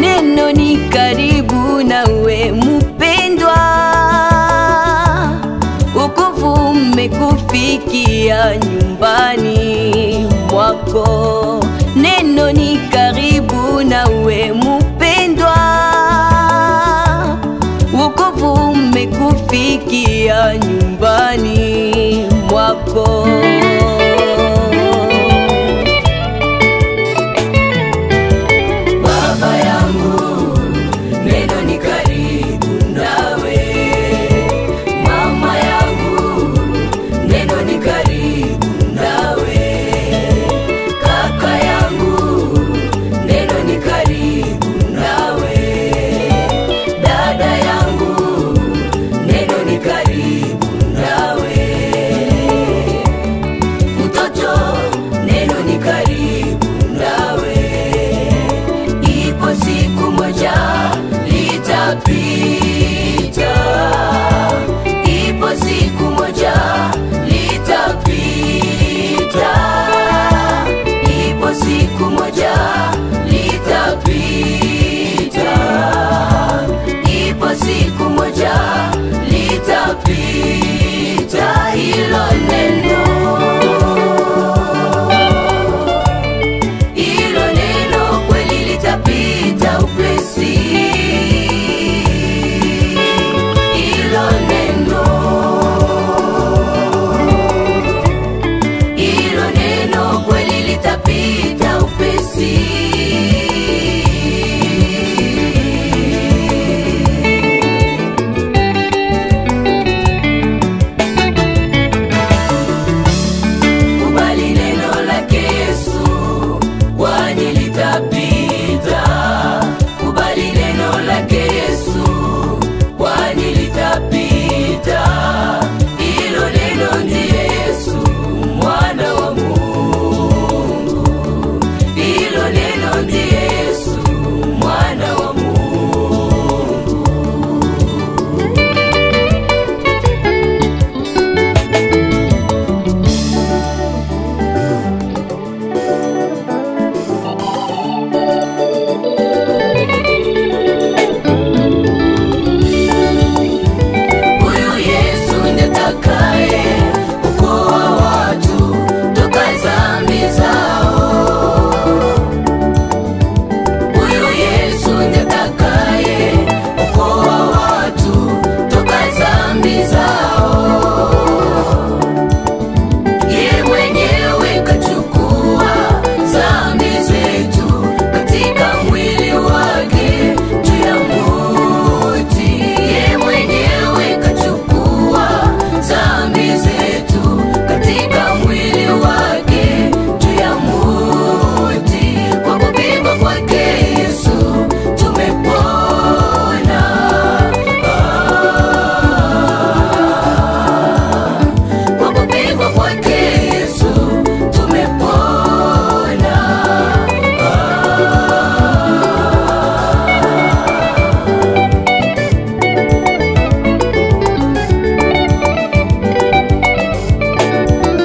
Neno ni karibu nawe mpendwa, wokovu umekufikia nyumbani mwako. Neno ni karibu nawe mpendwa, wokovu umekufikia nyumbani mwako.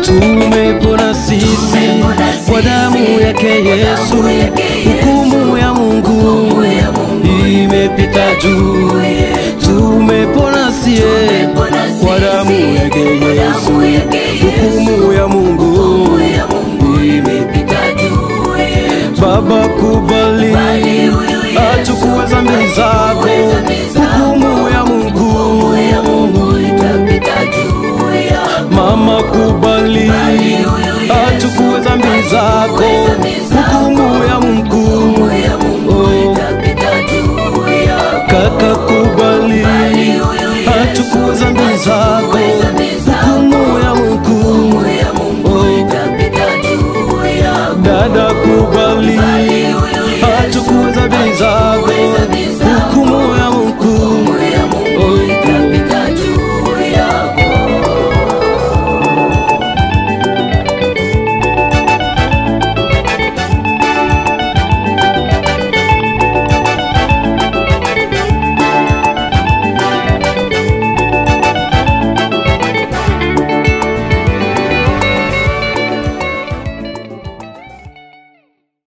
Tumepona sisi kwa damu yake Yesu, hukumu ya Mungu imepita juu. Tumepona sisi kwa damu yake Yesu, hukumu ya Mungu imepita juu. Baba kubali achukue dhambi zako, hukumu ya Mungu itapita juu. Mama kubali achukue dhambi zako,